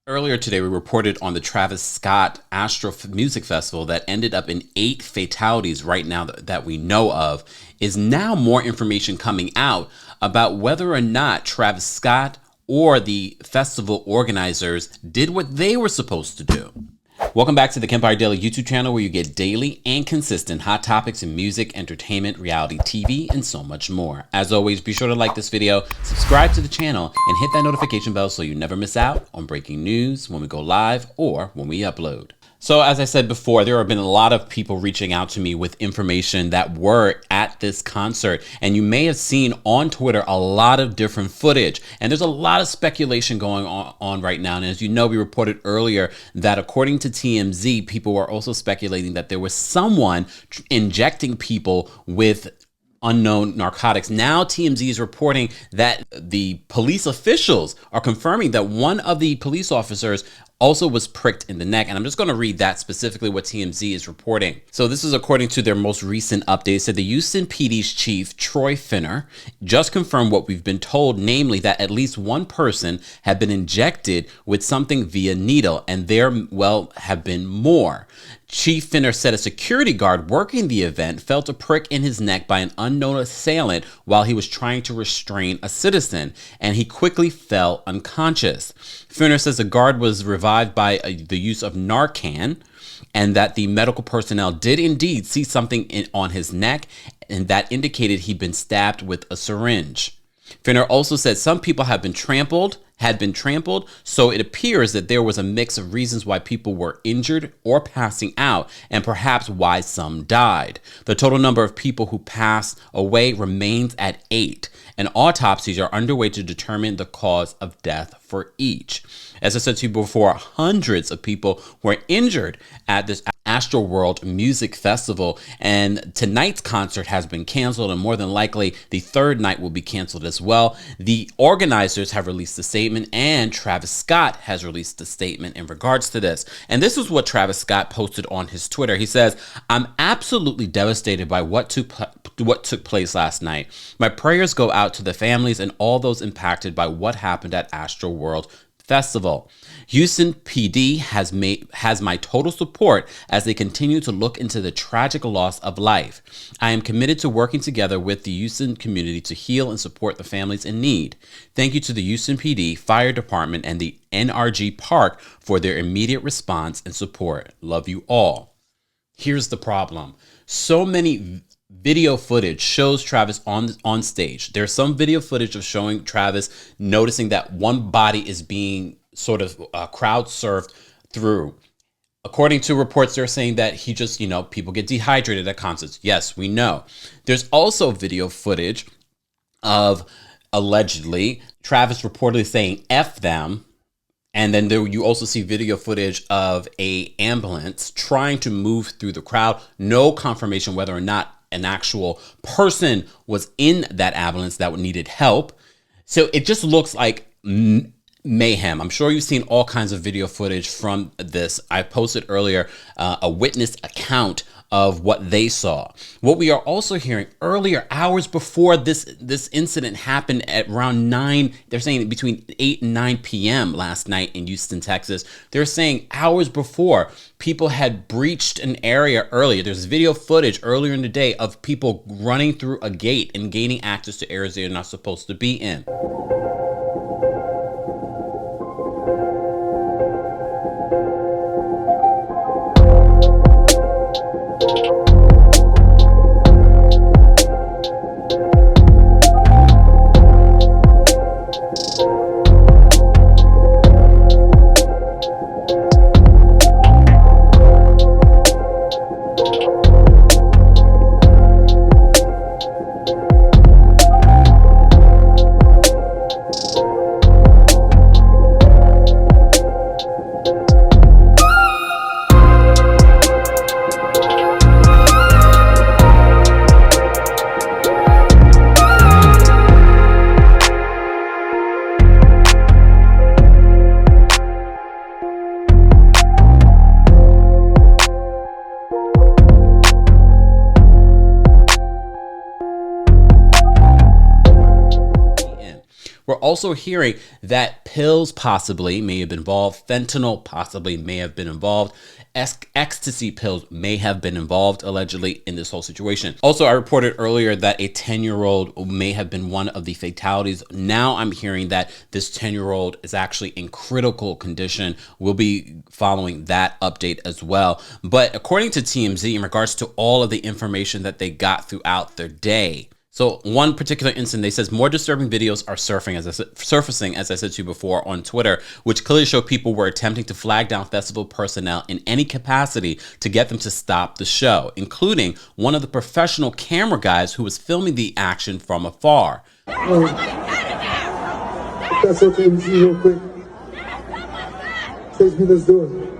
Earlier today, we reported on the Travis Scott Astro Music Festival that ended up in 8 fatalities right now that we know of. Is now more information coming out about whether or not Travis Scott or the festival organizers did what they were supposed to do. Welcome back to the Kempire Daily YouTube channel, where you get daily and consistent hot topics in music, entertainment, reality TV, and so much more. As always, be sure to like this video, subscribe to the channel, and hit that notification bell so you never miss out on breaking news when we go live or when we upload. So as I said before, there have been a lot of people reaching out to me with information that were at this concert. And you may have seen on Twitter a lot of different footage. And there's a lot of speculation going on right now. And as you know, we reported earlier that according to TMZ, people were also speculating that there was someone injecting people with unknown narcotics. Now TMZ is reporting that the police officials are confirming that one of the police officers also was pricked in the neck. And I'm just going to read that specifically what TMZ is reporting. So this is according to their most recent update. Said the Houston PD's chief, Troy Finner, just confirmed what we've been told, namely that at least one person had been injected with something via needle, and there, well, have been more. Chief Finner said a security guard working the event felt a prick in his neck by an unknown assailant while he was trying to restrain a citizen, and he quickly fell unconscious. Finner says the guard was revived by the use of Narcan, and that the medical personnel did indeed see something on his neck, and that indicated he'd been stabbed with a syringe. Finner also said some people had been trampled, so it appears that there was a mix of reasons why people were injured or passing out, and perhaps why some died. The total number of people who passed away remains at 8, and autopsies are underway to determine the cause of death for each. As I said to you before, hundreds of people were injured at this AstroWorld Music Festival, and tonight's concert has been canceled, and more than likely the third night will be canceled as well. The organizers have released a statement, and Travis Scott has released a statement in regards to this. And this is what Travis Scott posted on his Twitter. He says, "I'm absolutely devastated by what took place last night. My prayers go out to the families and all those impacted by what happened at AstroWorld Festival. Houston PD has my total support as they continue to look into the tragic loss of life. I am committed to working together with the Houston community to heal and support the families in need. Thank you to the Houston PD, Fire Department, and the NRG Park for their immediate response and support. Love you all." Here's the problem. So many video footage shows Travis on stage. There's some video footage of showing Travis noticing that one body is being sort of crowd surfed through. According to reports, they're saying that he just, people get dehydrated at concerts. Yes, we know. There's also video footage of allegedly Travis reportedly saying F them. And then you also see video footage of an ambulance trying to move through the crowd. No confirmation whether or not an actual person was in that ambulance that needed help. So it just looks like mayhem. I'm sure you've seen all kinds of video footage from this. I posted earlier a witness account of what they saw. What we are also hearing earlier, hours before this incident happened at around 9, they're saying between 8 and 9 p.m. last night in Houston, Texas. They're saying hours before, people had breached an area earlier. There's video footage earlier in the day of people running through a gate and gaining access to areas they're not supposed to be in. also hearing that pills possibly may have been involved, fentanyl possibly may have been involved, ecstasy pills may have been involved allegedly in this whole situation. Also, I reported earlier that a 10-year-old may have been one of the fatalities. Now I'm hearing that this 10-year-old is actually in critical condition. We'll be following that update as well. But according to TMZ, in regards to all of the information that they got throughout their day, so one particular incident, they says more disturbing videos are surfacing, as I said to you before, on Twitter, which clearly show people were attempting to flag down festival personnel in any capacity to get them to stop the show, including one of the professional camera guys who was filming the action from afar. If that's okay with you real quick. Take me, let's do it.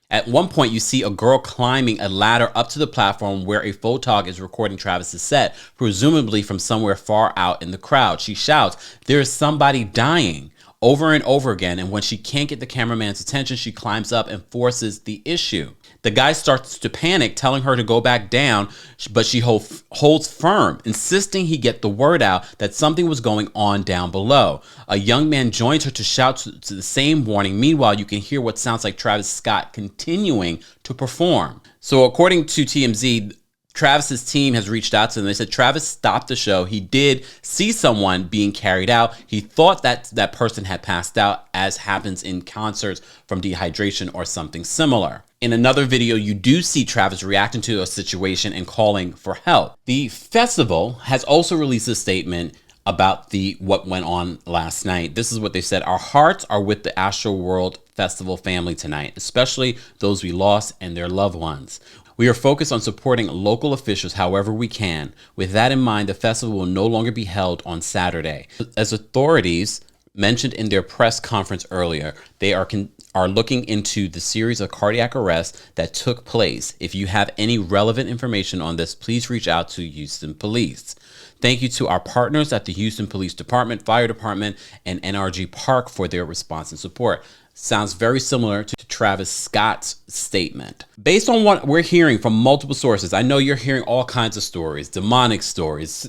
At one point, you see a girl climbing a ladder up to the platform where a photog is recording Travis's set, presumably from somewhere far out in the crowd. She shouts, "There is somebody dying," over and over again, and when she can't get the cameraman's attention, she climbs up and forces the issue. The guy starts to panic, telling her to go back down, but she holds firm, insisting he get the word out that something was going on down below. A young man joins her to shout to the same warning. Meanwhile, you can hear what sounds like Travis Scott continuing to perform. So according to TMZ, Travis's team has reached out to them. They said Travis stopped the show. He did see someone being carried out. He thought that that person had passed out, as happens in concerts from dehydration or something similar. In another video, you do see Travis reacting to a situation and calling for help. The festival has also released a statement about what went on last night. This is what they said: "Our hearts are with the AstroWorld Festival family tonight, especially those we lost and their loved ones. We are focused on supporting local officials however we can. With that in mind, the festival will no longer be held on Saturday." As authorities mentioned in their press conference earlier, they are looking into the series of cardiac arrests that took place. If you have any relevant information on this, please reach out to Houston Police. Thank you to our partners at the Houston Police Department, Fire Department, and NRG Park for their response and support. Sounds very similar to Travis Scott's statement. Based on what we're hearing from multiple sources, I know you're hearing all kinds of stories, demonic stories,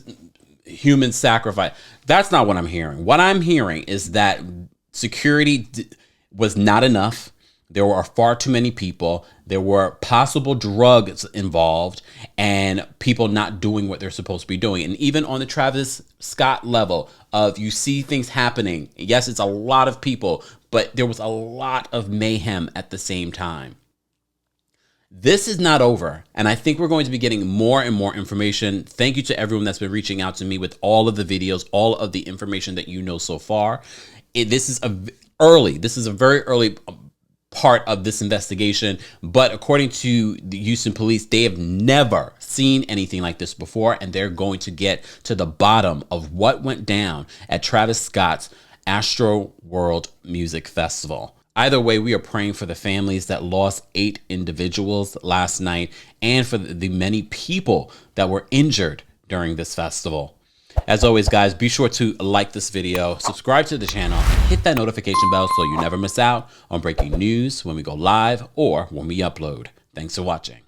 human sacrifice. That's not what I'm hearing. What I'm hearing is that security was not enough. There were far too many people. There were possible drugs involved and people not doing what they're supposed to be doing. And even on the Travis Scott level of, you see things happening. Yes, it's a lot of people, but there was a lot of mayhem at the same time. This is not over, and I think we're going to be getting more and more information. Thank you to everyone that's been reaching out to me with all of the videos, all of the information that you know so far. This is a very early part of this investigation, but according to the Houston Police, they have never seen anything like this before, and they're going to get to the bottom of what went down at Travis Scott's AstroWorld Music Festival. Either way, we are praying for the families that lost 8 individuals last night and for the many people that were injured during this festival. As always, guys, be sure to like this video, subscribe to the channel, hit that notification bell so you never miss out on breaking news when we go live or when we upload. Thanks for watching.